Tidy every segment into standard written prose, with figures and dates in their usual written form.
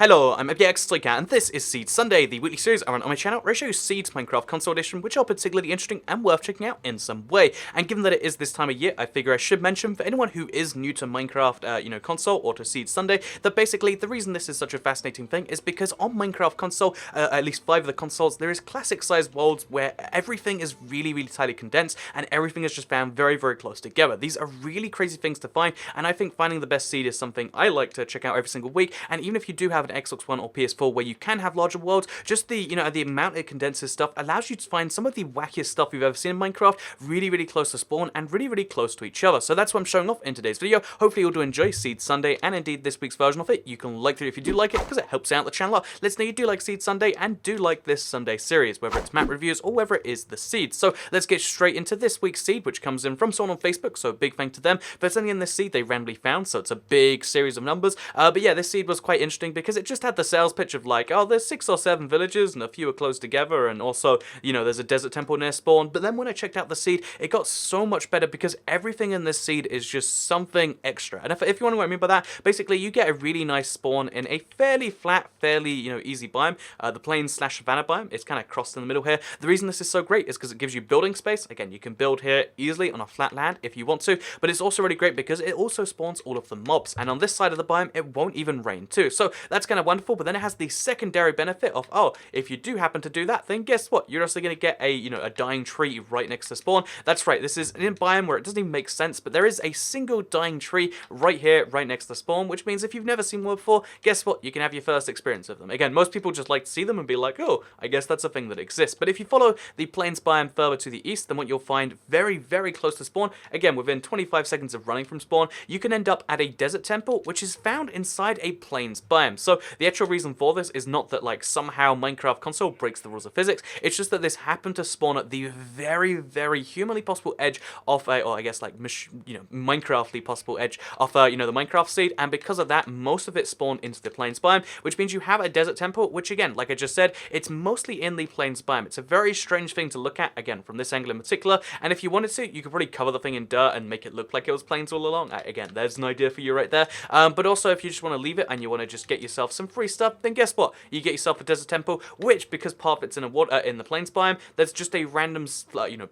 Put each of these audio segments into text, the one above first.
Hello, I'm FBX and this is Seed Sunday, the weekly series I run on my channel where I show you Seed's Minecraft console edition, which are particularly interesting and worth checking out in some way. And given that it is this time of year, I figure I should mention for anyone who is new to Minecraft, console or to Seed Sunday, that basically the reason this is such a fascinating thing is because on Minecraft console, at least 5 of the consoles, there is classic-sized worlds where everything is really tightly condensed and everything is just found very close together. These are really crazy things to find, and I think finding the best seed is something I like to check out every single week. And even if you do have an Xbox One or PS4 where you can have larger worlds, just the amount it condenses stuff allows you to find some of the wackiest stuff you've ever seen in Minecraft really close to spawn and really close to each other. So that's what I'm showing off in today's video. Hopefully you'll do enjoy Seed Sunday and indeed this week's version of it. You can like it if you do like it because it helps out the channel a lot. Let's know you do like Seed Sunday and do like this Sunday series, whether it's map reviews or whether it is the seed. So let's get straight into this week's seed, which comes in from someone on Facebook, so a big thank to them for sending in this seed they randomly found, so it's a big series of numbers. But yeah, this seed was quite interesting because it just had the sales pitch of like, oh, there's 6 or 7 villages and a few are close together, and also, there's a desert temple near spawn. But then when I checked out the seed, it got so much better because everything in this seed is just something extra. And if you want to know what I mean by that, basically you get a really nice spawn in a fairly flat, fairly, easy biome, the plains/savanna biome. It's kind of crossed in the middle here. The reason this is so great is because it gives you building space. Again, you can build here easily on a flat land if you want to, but it's also really great because it also spawns all of the mobs, and on this side of the biome it won't even rain too, so that's kind of wonderful. But then it has the secondary benefit of, oh, if you do happen to do that, then guess what, you're also going to get a dying tree right next to spawn. That's right, this is an biome where it doesn't even make sense, but there is a single dying tree right here, right next to spawn, which means if you've never seen one before, guess what, you can have your first experience of them. Again, most people just like to see them and be like, oh, I guess that's a thing that exists. But if you follow the plains biome further to the east, then what you'll find very close to spawn, again within 25 seconds of running from spawn, you can end up at a desert temple which is found inside a plains biome. So the actual reason for this is not that like somehow Minecraft console breaks the rules of physics, it's just that this happened to spawn at the very humanly possible edge of a, or I guess like Minecraftly possible edge of the Minecraft seed, and because of that most of it spawned into the plains biome, which means you have a desert temple, which again, like I just said, it's mostly in the plains biome. It's a very strange thing to look at, again from this angle in particular, and if you wanted to, you could probably cover the thing in dirt and make it look like it was plains all along. Again, there's an idea for you right there. But also if you just want to leave it and you want to just get yourself some free stuff, then guess what? You get yourself a desert temple, which because part of it's in a water in the plains biome, there's just a random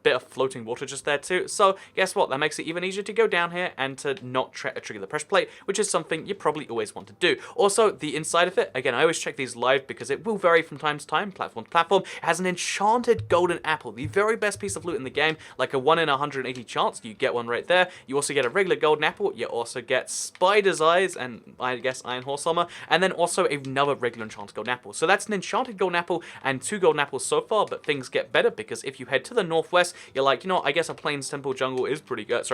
bit of floating water just there too. So guess what? That makes it even easier to go down here and to not trigger the pressure plate, which is something you probably always want to do. Also, the inside of it, again, I always check these live because it will vary from time to time, platform to platform. It has an enchanted golden apple, the very best piece of loot in the game, like a 1 in 180 chance. You get one right there. You also get a regular golden apple. You also get spider's eyes and I guess iron horse armor, and then also another regular enchanted golden apple. So that's an enchanted golden apple and 2 golden apples so far, but things get better because if you head to the northwest, you're like, I guess a plains temple jungle is pretty good.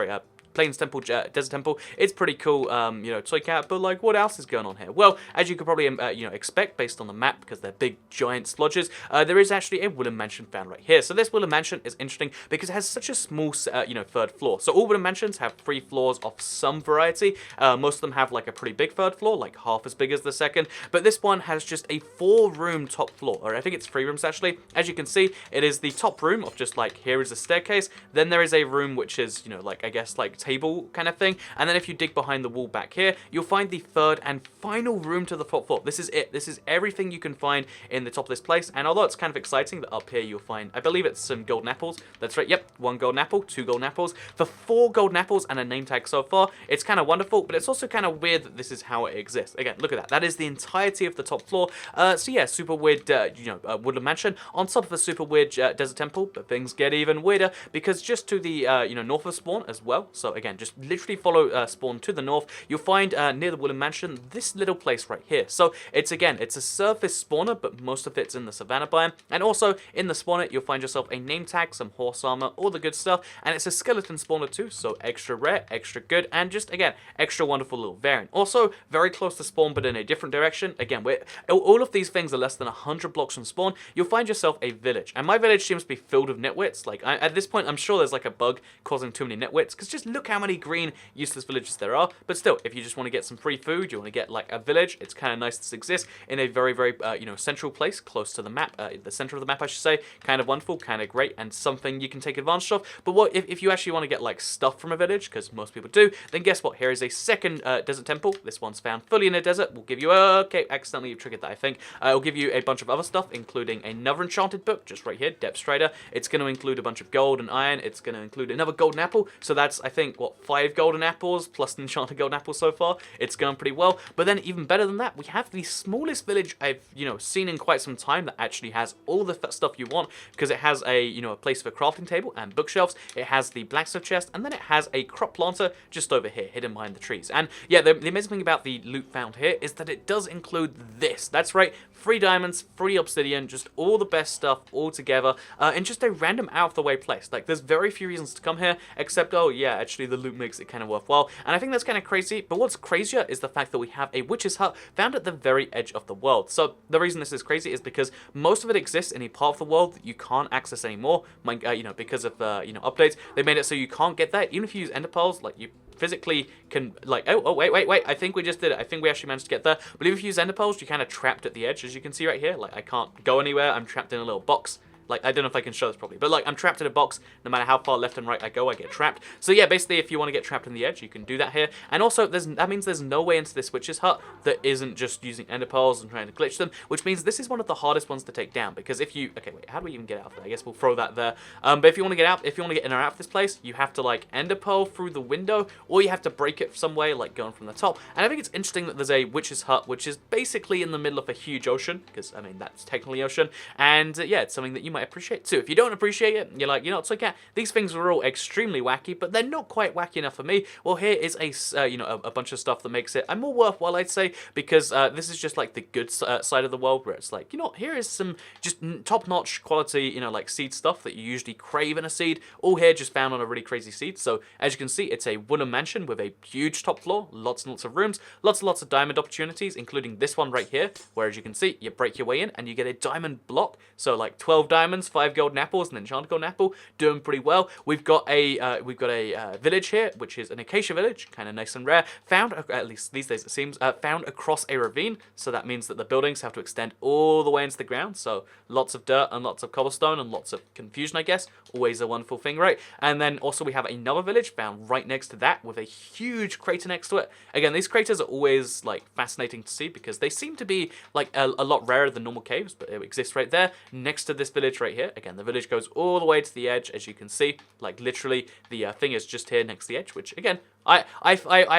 Plains temple, desert temple, it's pretty cool, to check out, but like, what else is going on here? Well, as you could probably, expect based on the map, because they're big, giant slodges, there is actually a wooden mansion found right here. So this wooden mansion is interesting because it has such a small, third floor. So all wooden mansions have 3 floors of some variety. Most of them have like a pretty big third floor, like half as big as the second, but this one has just a 4-room top floor, or I think it's 3 rooms actually. As you can see, it is the top room of just like, here is a staircase, then there is a room which is, I guess like table kind of thing, and then if you dig behind the wall back here, you'll find the 3rd and final room to the top floor. This is it. This is everything you can find in the top of this place, and although it's kind of exciting that up here you'll find, I believe it's some golden apples. That's right, yep, 1 golden apple, 2 golden apples, for 4 golden apples and a name tag so far. It's kind of wonderful, but it's also kind of weird that this is how it exists. Again, look at that. That is the entirety of the top floor. So yeah, super weird, woodland mansion on top of a super weird desert temple, but things get even weirder because just to the, north of spawn as well, so again, just literally follow spawn to the north, you'll find near the wooden mansion this little place right here. So it's a surface spawner, but most of it's in the savanna biome, and also in the spawner you'll find yourself a name tag, some horse armor, all the good stuff, and it's a skeleton spawner too, so extra rare, extra good, and just again extra wonderful little variant. Also very close to spawn but in a different direction. Again, all of these things are less than 100 blocks from spawn. You'll find yourself a village, and my village seems to be filled with nitwits. Like at this point I'm sure there's like a bug causing too many nitwits, because just look look how many green useless villages there are. But still, if you just want to get some free food, you want to get like a village, it's kind of nice this exists in a very, very, central place, close to the map, the center of the map, I should say. Kind of wonderful, kind of great, and something you can take advantage of. But what if you actually want to get like stuff from a village, because most people do, then guess what? Here is a second desert temple. This one's found fully in a desert. We'll give you, okay, accidentally you triggered that, I think. It'll give you a bunch of other stuff, including another enchanted book, just right here, Depth Strider. It's going to include a bunch of gold and iron. It's going to include another golden apple. So that's, I think, what, 5 golden apples plus an enchanted golden apple so far. It's going pretty well. But then even better than that, we have the smallest village I've, seen in quite some time that actually has all the stuff you want, because it has a place for a crafting table and bookshelves. It has the blacksmith chest, and then it has a crop planter just over here, hidden behind the trees. And yeah, the amazing thing about the loot found here is that it does include this. That's right, 3 diamonds, 3 obsidian, just all the best stuff all together, in just a random out-of-the-way place. Like, there's very few reasons to come here, except, oh yeah, actually the loot makes it kind of worthwhile. And I think that's kind of crazy, but what's crazier is the fact that we have a witch's hut found at the very edge of the world. So the reason this is crazy is because most of it exists in a part of the world that you can't access anymore, because of, updates. They made it so you can't get there, even if you use ender pearls, like, you physically can, like, wait, I think we just did it. I think we actually managed to get there. But if you use ender pearls, you're kind of trapped at the edge, as you can see right here. Like, I can't go anywhere. I'm trapped in a little box. Like, I don't know if I can show this properly, but like, I'm trapped in a box. No matter how far left and right I go, I get trapped. So yeah, basically, if you want to get trapped in the edge, you can do that here. And also, that means there's no way into this witch's hut that isn't just using ender pearls and trying to glitch them, which means this is one of the hardest ones to take down, because if you, okay, wait, how do we even get out of there? I guess we'll throw that there. But if you want to get out, if you want to get in or out of this place, you have to like ender pearl through the window, or you have to break it some way, like going from the top. And I think it's interesting that there's a witch's hut, which is basically in the middle of a huge ocean, because I mean, that's technically ocean. And yeah, it's something that you might appreciate too. If you don't appreciate it, you're like, it's okay. These things are all extremely wacky, but they're not quite wacky enough for me. Well, here is a bunch of stuff that makes it more worthwhile, I'd say, because this is just like the good side of the world, where it's like, here is some just top-notch quality, like seed stuff that you usually crave in a seed. All here just found on a really crazy seed. So as you can see, it's a wooden mansion with a huge top floor, lots and lots of rooms, lots and lots of diamond opportunities, including this one right here, where as you can see, you break your way in and you get a diamond block. So like 12 diamonds, 5 golden apples, and an enchanted golden apple, doing pretty well. We've got a village here, which is an acacia village, kind of nice and rare. Found, at least these days it seems, found across a ravine. So that means that the buildings have to extend all the way into the ground. So lots of dirt and lots of cobblestone and lots of confusion, I guess. Always a wonderful thing, right? And then also we have another village found right next to that with a huge crater next to it. Again, these craters are always like fascinating to see because they seem to be like a lot rarer than normal caves, but it exists right there next to this village right here. Again, the village goes all the way to the edge, as you can see. Like literally, the thing is just here next to the edge, which again, I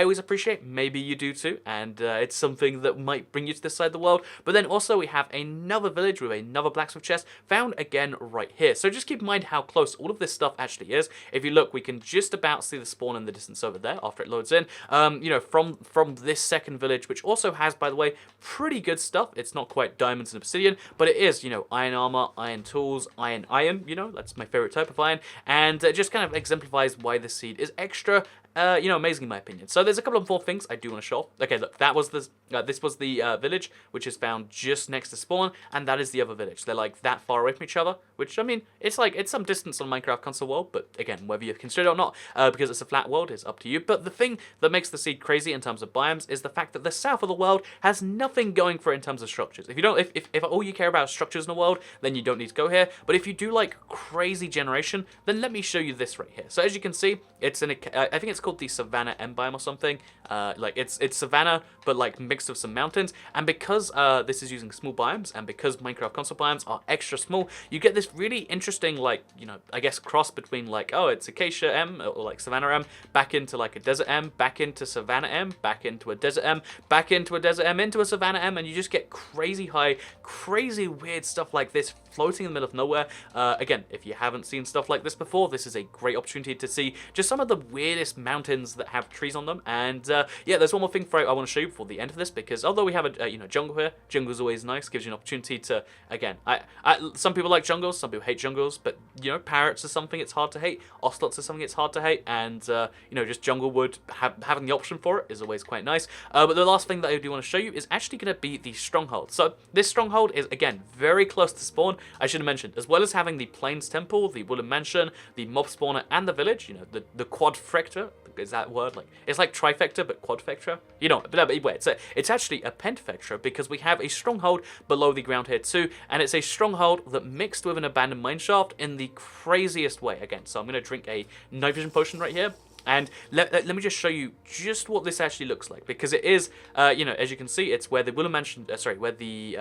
always appreciate. Maybe you do too, and it's something that might bring you to this side of the world. But then also we have another village with another blacksmith chest found again right here. So just keep in mind how close all of this stuff actually is. If you look, we can just about see the spawn in the distance over there after it loads in. From this second village, which also has, by the way, pretty good stuff. It's not quite diamonds and obsidian, but it is, iron armor, iron tools, iron, that's my favorite type of iron, and it just kind of exemplifies why this seed is extra amazing in my opinion. So there's a couple of more things I do want to show off. Okay, look, that was this was the village, which is found just next to spawn, and that is the other village. They're like that far away from each other, which I mean, it's some distance on Minecraft console world, but again, whether you consider it or not, because it's a flat world, is up to you. But the thing that makes the seed crazy in terms of biomes is the fact that the south of the world has nothing going for it in terms of structures. If all you care about is structures in the world, then you don't need to go here. But if you do like crazy generation, then let me show you this right here. So as you can see, it's I think it's called the Savanna biome or something. It's Savanna, but like mixed with some mountains. And because this is using small biomes, and because Minecraft console biomes are extra small, you get this really interesting, I guess cross between it's Acacia M or like Savanna M, back into like a Desert M, back into Savanna M, back into a Desert M, back into a Desert M, into a Savanna M, and you just get crazy high, crazy weird stuff like this floating in the middle of nowhere. Again, if you haven't seen stuff like this before, this is a great opportunity to see just some of the weirdest mountains that have trees on them. And yeah, there's one more thing I want to show you before the end of this, because although we have a jungle here, jungle's always nice, gives you an opportunity to, again, some people like jungles, some people hate jungles, but parrots are something it's hard to hate, ocelots are something it's hard to hate, and just jungle wood, having the option for it is always quite nice. But the last thing that I do want to show you is actually going to be the Stronghold. So this Stronghold is, again, very close to spawn. I should have mentioned, as well as having the Plains Temple, the Wooden Mansion, the Mob Spawner, and the village, the quadfecta, is that word? Like, it's like trifecta, but quadfecta? You know, but anyway, it's actually a pentafecta because we have a stronghold below the ground here too, and it's a stronghold that mixed with an abandoned mineshaft in the craziest way. Again, so I'm going to drink a night vision potion right here. And let me just show you just what this actually looks like, because it is, you know, as you can see, it's where the where the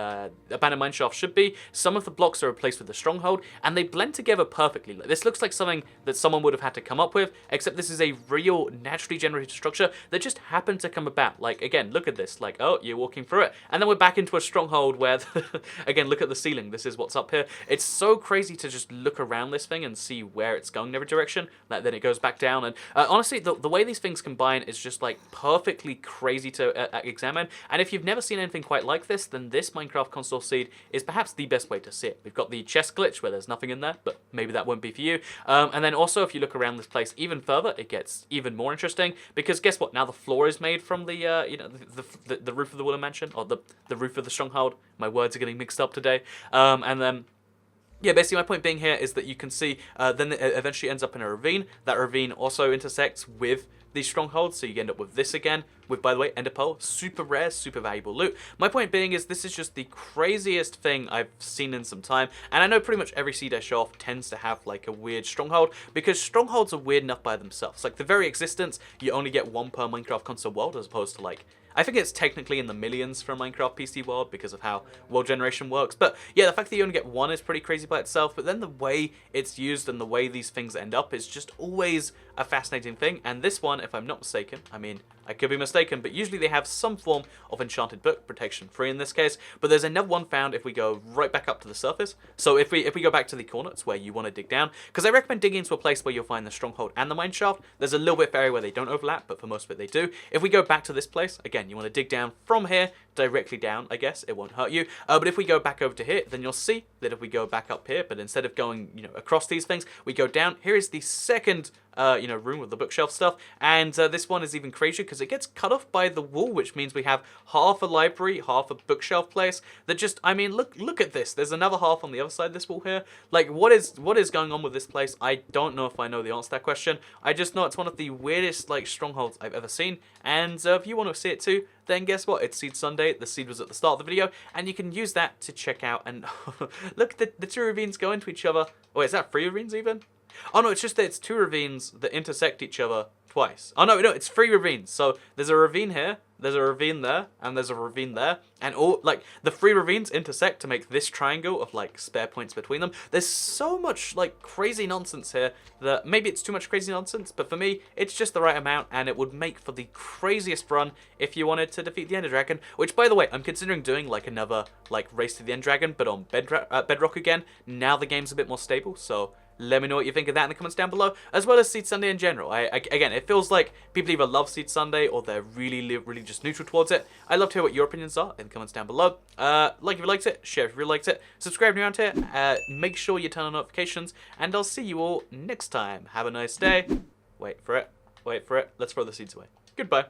abandoned mineshaft should be. Some of the blocks are replaced with the stronghold, and they blend together perfectly. This looks like something that someone would have had to come up with, except this is a real, naturally generated structure that just happened to come about. Like, again, look at this. Like, oh, you're walking through it, and then we're back into a stronghold where, again, look at the ceiling. This is what's up here. It's so crazy to just look around this thing and see where it's going in every direction. Like, then it goes back down, and honestly, the way these things combine is just like perfectly crazy to examine. And if you've never seen anything quite like this, then this Minecraft console seed is perhaps the best way to see it. We've got the chest glitch where there's nothing in there, but maybe that won't be for you. And then also, if you look around this place even further, it gets even more interesting, because guess what? Now the floor is made from the you know, the roof of the Willow Mansion, or the roof of the Stronghold. My words are getting mixed up today. And then, yeah, basically my point being here is that you can see then it eventually ends up in a ravine. That ravine also intersects with these strongholds, so you end up with this again, with, by the way, ender pearl, super rare, super valuable loot. My point being is this is just the craziest thing I've seen in some time, and I know pretty much every seed I show off tends to have like a weird stronghold, because strongholds are weird enough by themselves. Like, the very existence, you only get one per Minecraft console world, as opposed to, like, I think it's technically in the millions for a Minecraft PC world because of how world generation works. But yeah, the fact that you only get one is pretty crazy by itself. But then the way it's used and the way these things end up is just always a fascinating thing. And this one, if I'm not mistaken, I mean, I could be mistaken, but usually they have some form of enchanted book, protection 3 in this case. But there's another one found if we go right back up to the surface. So if we go back to the corner, it's where you want to dig down. Because I recommend digging into a place where you'll find the stronghold and the mineshaft. There's a little bit of area where they don't overlap, but for most of it they do. If we go back to this place, again, you want to dig down from here, directly down, I guess. It won't hurt you. But if we go back over to here, then you'll see that if we go back up here, but instead of going, you know, across these things, we go down. Here is the second you know, room with the bookshelf stuff, and this one is even crazier because it gets cut off by the wall, which means we have half a library, half a bookshelf place that just, I mean, look at this. There's another half on the other side of this wall here. Like, what is going on with this place? I don't know if I know the answer to that question. I just know it's one of the weirdest, like, strongholds I've ever seen, and if you want to see it too, then guess what? It's Seed Sunday. The seed was at the start of the video, and you can use that to check out, and look, the two ravines go into each other. Oh, wait, is that 3 ravines even? Oh no, it's just that it's 2 ravines that intersect each other twice. Oh no, it's 3 ravines. So there's a ravine here, there's a ravine there, and there's a ravine there. And all, like, the 3 ravines intersect to make this triangle of, like, spare points between them. There's so much, like, crazy nonsense here that maybe it's too much crazy nonsense, but for me, it's just the right amount, and it would make for the craziest run if you wanted to defeat the Ender Dragon, which, by the way, I'm considering doing, like, another, like, race to the Ender Dragon, but on Bedrock again. Now the game's a bit more stable, so let me know what you think of that in the comments down below, as well as Seed Sunday in general. Again, it feels like people either love Seed Sunday or they're really just neutral towards it. I'd love to hear what your opinions are in the comments down below. Like if you liked it, share if you really liked it, subscribe if you're around here, make sure you turn on notifications, and I'll see you all next time. Have a nice day. Wait for it. Let's throw the seeds away. Goodbye.